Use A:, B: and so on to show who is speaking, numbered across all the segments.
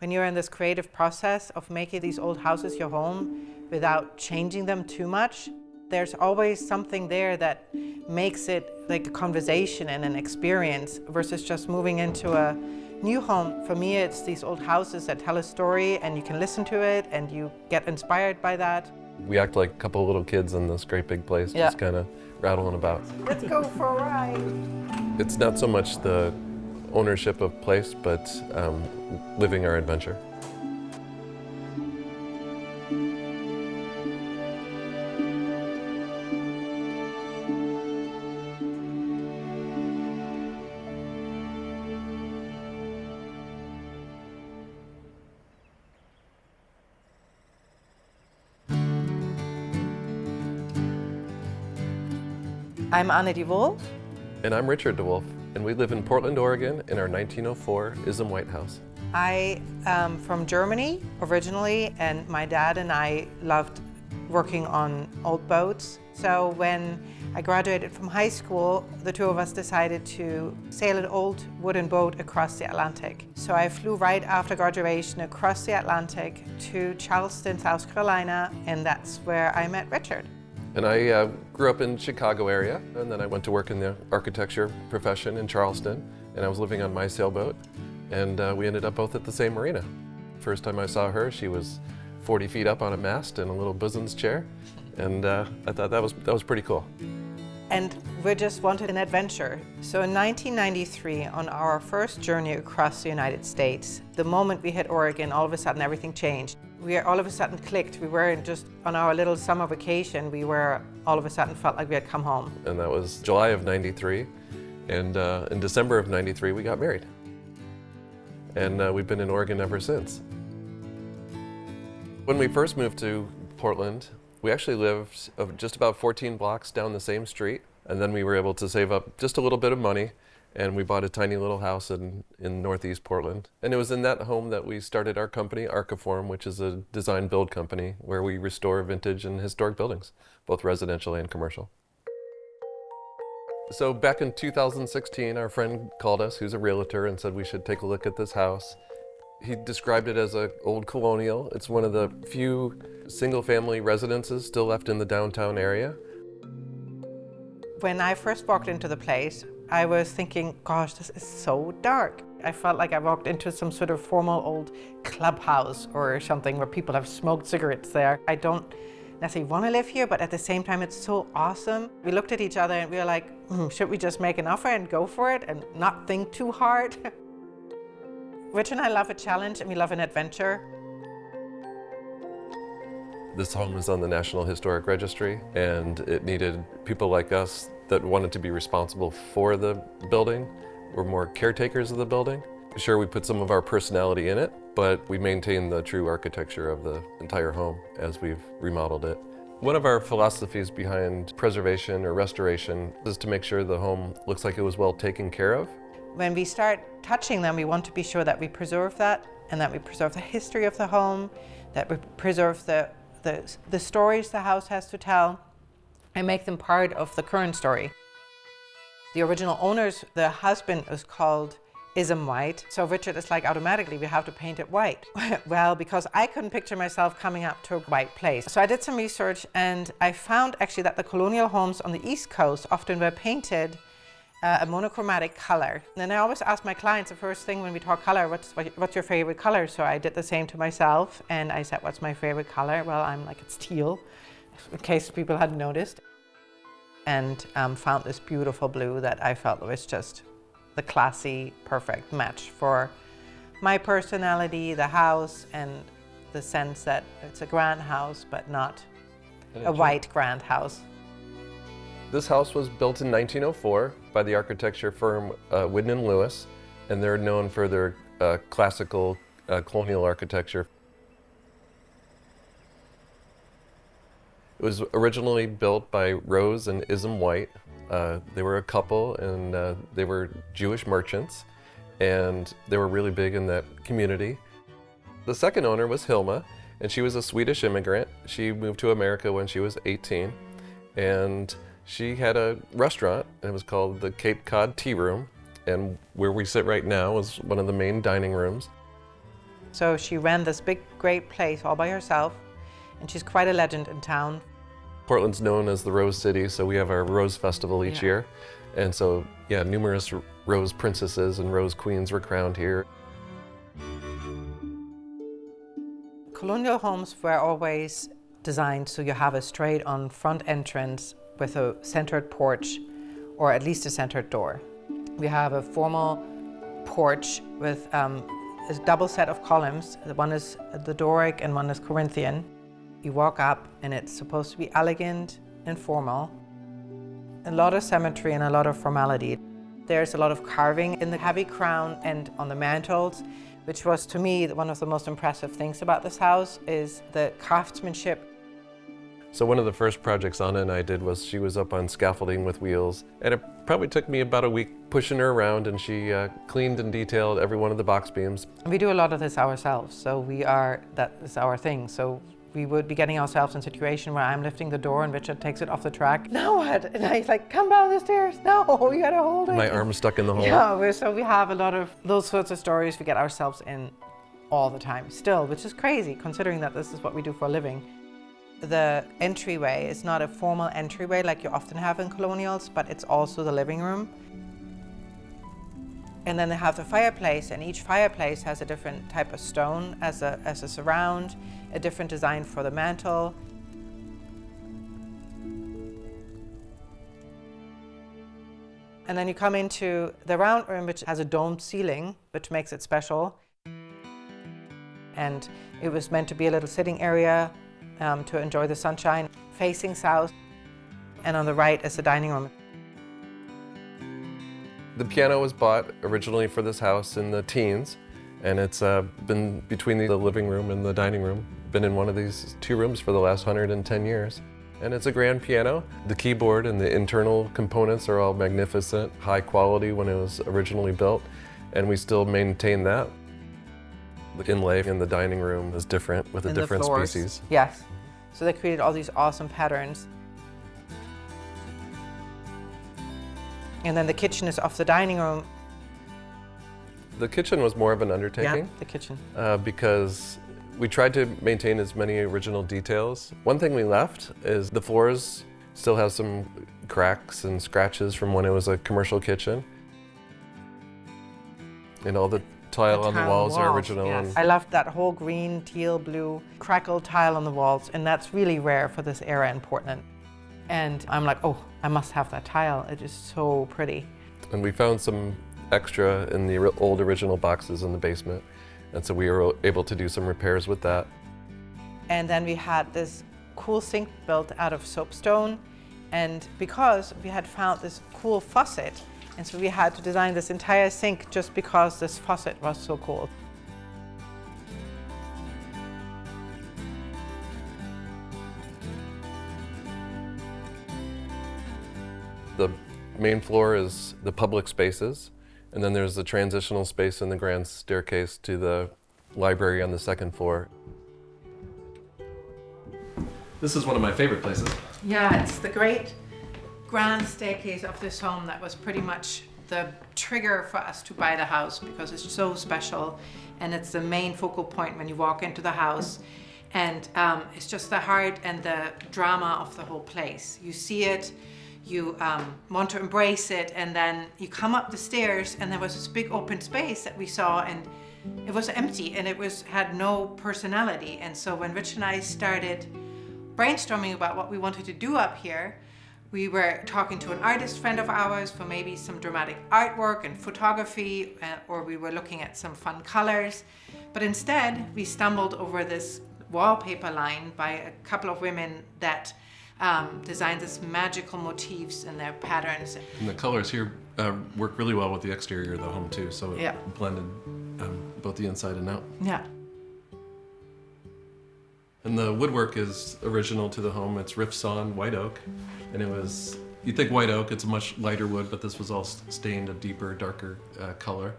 A: When you're in this creative process of making these old houses your home without changing them too much, there's always something there that makes it like a conversation and an experience versus just moving into a new home. For me, it's these old houses that tell a story and you can listen to it and you get inspired by that.
B: We act like a couple of little kids in this great big place, just kind of rattling about.
A: Let's go for a ride.
B: It's not so much the ownership of place, but living our adventure.
A: I'm Anne de Wolf.
B: And I'm Richard de Wolf, and we live in Portland, Oregon in our 1904 Isom White House.
A: I am from Germany originally, and my dad and I loved working on old boats. So when I graduated from high school, the two of us decided to sail an old wooden boat across the Atlantic. So I flew right after graduation across the Atlantic to Charleston, South Carolina, and that's where I met Richard.
B: And I grew up in Chicago area, and then I went to work in the architecture profession in Charleston, and I was living on my sailboat, and we ended up both at the same marina. First time I saw her, she was 40 feet up on a mast in a little bosun's chair, and I thought that was pretty cool.
A: And we just wanted an adventure. So in 1993, on our first journey across the United States, the moment we hit Oregon, all of a sudden everything changed. We all of a sudden clicked. We weren't just on our little summer vacation, we were all of a sudden felt like we had come home.
B: And that was July of '93, and in December of '93 we got married. And we've been in Oregon ever since. When we first moved to Portland, we actually lived just about 14 blocks down the same street, and then we were able to save up just a little bit of money, and we bought a tiny little house in northeast Portland. And it was in that home that we started our company, Archiform, which is a design build company where we restore vintage and historic buildings, both residential and commercial. So back in 2016, our friend called us, who's a realtor, and said we should take a look at this house. He described it as an old colonial. It's one of the few single-family residences still left in the downtown area.
A: When I first walked into the place, I was thinking, gosh, this is so dark. I felt like I walked into some sort of formal old clubhouse or something where people have smoked cigarettes there. I don't necessarily want to live here, but at the same time, it's so awesome. We looked at each other and we were like, should we just make an offer and go for it and not think too hard? Rich and I love a challenge and we love an adventure.
B: This home is on the National Historic Registry, and it needed people like us that wanted to be responsible for the building. We're more caretakers of the building. Sure, we put some of our personality in it, but we maintain the true architecture of the entire home as we've remodeled it. One of our philosophies behind preservation or restoration is to make sure the home looks like it was well taken care of.
A: When we start touching them, we want to be sure that we preserve that and that we preserve the history of the home, that we preserve the stories the house has to tell and make them part of the current story. The original owners, the husband was called Isom White. So Richard is like, automatically we have to paint it white. Well, because I couldn't picture myself coming up to a white place. So I did some research and I found actually that the colonial homes on the East Coast often were painted a monochromatic color. And then I always ask my clients the first thing when we talk color, what's your favorite color? So I did the same to myself and I said, what's my favorite color? Well, I'm like, it's teal, in case people hadn't noticed. And found this beautiful blue that I felt was just the classy, perfect match for my personality, the house, and the sense that it's a grand house, but not a white grand house.
B: This house was built in 1904 by the architecture firm Whidden & Lewis, and they're known for their classical colonial architecture. It was originally built by Rose and Isom White. They were a couple, and they were Jewish merchants, and they were really big in that community. The second owner was Hilma, and she was a Swedish immigrant. She moved to America when she was 18, and she had a restaurant, and it was called the Cape Cod Tea Room, and where we sit right now is one of the main dining rooms.
A: So she ran this big, great place all by herself, and she's quite a legend in town.
B: Portland's known as the Rose City, so we have our Rose Festival each year. And so, yeah, numerous rose princesses and rose queens were crowned here.
A: Colonial homes were always designed so you have a straight-on front entrance with a centered porch, or at least a centered door. We have a formal porch with a double set of columns. One is the Doric and one is Corinthian. You walk up and it's supposed to be elegant and formal. A lot of symmetry and a lot of formality. There's a lot of carving in the heavy crown and on the mantels, which was to me one of the most impressive things about this house is the craftsmanship.
B: So one of the first projects Anna and I did was she was up on scaffolding with wheels, and it probably took me about a week pushing her around, and she cleaned and detailed every one of the box beams.
A: We do a lot of this ourselves, so that is our thing. So we would be getting ourselves in a situation where I'm lifting the door and Richard takes it off the track. Now what? And he's like, come down the stairs. No, you gotta hold it.
B: My arm's stuck in the hole.
A: Yeah, so we have a lot of those sorts of stories we get ourselves in all the time still, which is crazy considering that this is what we do for a living. The entryway is not a formal entryway like you often have in colonials, but it's also the living room. And then they have the fireplace, and each fireplace has a different type of stone as a surround, a different design for the mantle. And then you come into the round room, which has a domed ceiling, which makes it special. And it was meant to be a little sitting area to enjoy the sunshine, facing south. And on the right is the dining room.
B: The piano was bought originally for this house in the teens, and it's been between the living room and the dining room, been in one of these two rooms for the last 110 years. And it's a grand piano. The keyboard and the internal components are all magnificent, high quality when it was originally built, and we still maintain that. The inlay in the dining room is different with a different species.
A: Yes. So they created all these awesome patterns. And then the kitchen is off the dining room.
B: The kitchen was more of an undertaking.
A: Yeah, the kitchen.
B: Because we tried to maintain as many original details. One thing we left is the floors still have some cracks and scratches from when it was a commercial kitchen. And all the tile on the walls are original.
A: Yes. I loved that whole green, teal, blue, crackled tile on the walls, and that's really rare for this era in Portland. And I'm like, oh, I must have that tile. It is so pretty.
B: And we found some extra in the old original boxes in the basement, and so we were able to do some repairs with that.
A: And then we had this cool sink built out of soapstone, and because we had found this cool faucet, and so we had to design this entire sink just because this faucet was so cool.
B: The main floor is the public spaces, and then there's the transitional space and the grand staircase to the library on the second floor. This is one of my favorite places.
A: Yeah, it's the great grand staircase of this home that was pretty much the trigger for us to buy the house because it's so special, and it's the main focal point when you walk into the house. And it's just the heart and the drama of the whole place. You see it, you want to embrace it, and then you come up the stairs and there was this big open space that we saw, and it was empty and had no personality. And so when Rich and I started brainstorming about what we wanted to do up here, we were talking to an artist friend of ours for maybe some dramatic artwork and photography, or we were looking at some fun colors. But instead, we stumbled over this wallpaper line by a couple of women that designed this magical motifs and their patterns.
B: And the colors here work really well with the exterior of the home too, so it blended both the inside and out.
A: Yeah.
B: And the woodwork is original to the home. It's rift sawn white oak, and you think white oak, it's a much lighter wood, but this was all stained a deeper, darker color.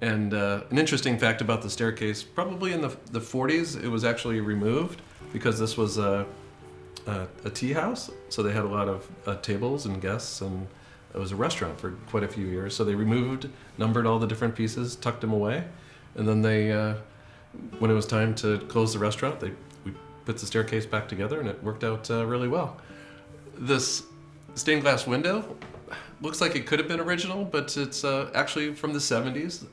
B: And an interesting fact about the staircase, probably in the 40s, it was actually removed because this was a tea house, so they had a lot of tables and guests, and it was a restaurant for quite a few years. So they numbered all the different pieces, tucked them away, and then they When it was time to close the restaurant, we put the staircase back together, and it worked out really well. This stained glass window looks like it could have been original, but it's actually from the 70s.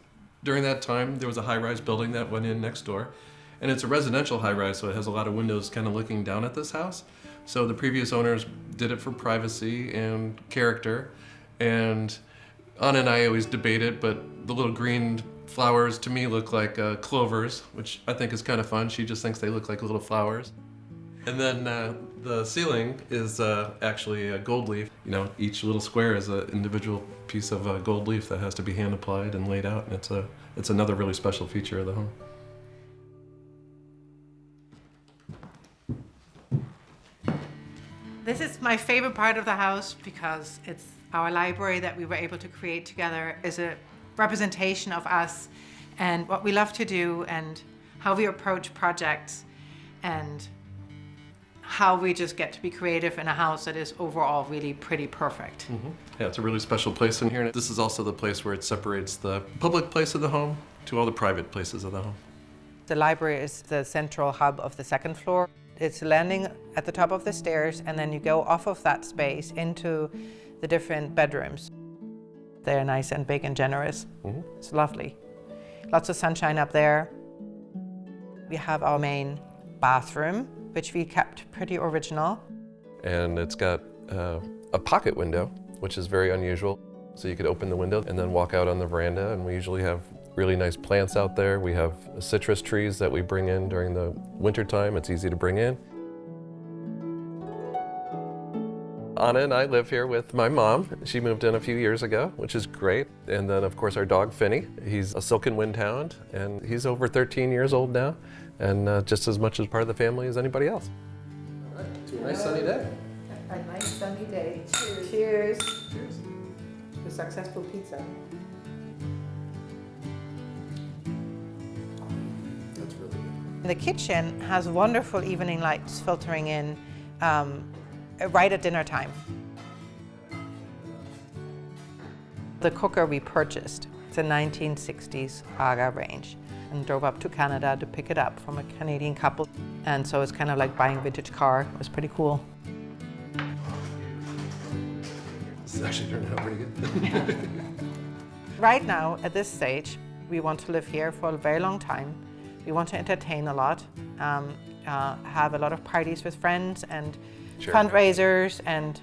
B: During that time, there was a high-rise building that went in next door, and it's a residential high-rise, so it has a lot of windows kind of looking down at this house. So the previous owners did it for privacy and character, and Anna and I always debate it, but the little green flowers to me look like clovers, which I think is kind of fun. She just thinks they look like little flowers. And then the ceiling is actually a gold leaf. You know, each little square is an individual piece of gold leaf that has to be hand applied and laid out, and it's another really special feature of the home.
A: This is my favorite part of the house because it's our library that we were able to create together is a representation of us and what we love to do and how we approach projects and how we just get to be creative in a house that is overall really pretty perfect.
B: Mm-hmm. Yeah, it's a really special place in here. This is also the place where it separates the public place of the home to all the private places of the home.
A: The library is the central hub of the second floor. It's landing at the top of the stairs, and then you go off of that space into the different bedrooms. They're nice and big and generous. Mm-hmm. It's lovely. Lots of sunshine up there. We have our main bathroom, which we kept pretty original.
B: And it's got a pocket window, which is very unusual. So you could open the window and then walk out on the veranda, and we usually have really nice plants out there. We have citrus trees that we bring in during the winter time. It's easy to bring in. Anna and I live here with my mom. She moved in a few years ago, which is great. And then of course our dog Finny. He's a silken windhound, and he's over 13 years old now, and just as much as part of the family as anybody else. All right, to a nice sunny day.
A: A nice sunny day. Cheers.
B: Cheers.
A: To successful pizza.
B: That's really good.
A: The kitchen has wonderful evening lights filtering in right at dinner time. The cooker we purchased, it's a 1960s Aga range, and drove up to Canada to pick it up from a Canadian couple. And so it's kind of like buying a vintage car. It was pretty cool.
B: This is actually turning out pretty good.
A: Right now, at this stage, we want to live here for a very long time. We want to entertain a lot, have a lot of parties with friends and
B: Sure.
A: fundraisers, and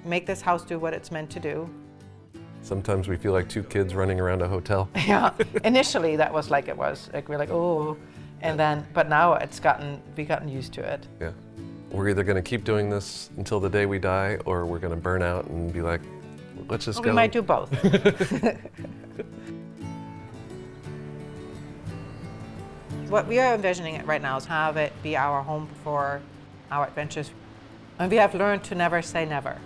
A: make this house do what it's meant to do.
B: Sometimes we feel like two kids running around a hotel.
A: Yeah, initially that was like it was. Like we're like, oh, and then, but now we've gotten used to it.
B: Yeah. We're either going to keep doing this until the day we die, or we're going to burn out and be like, let's just go.
A: We might do both. What we are envisioning it right now is have it be our home for our adventures. And we have learned to never say never.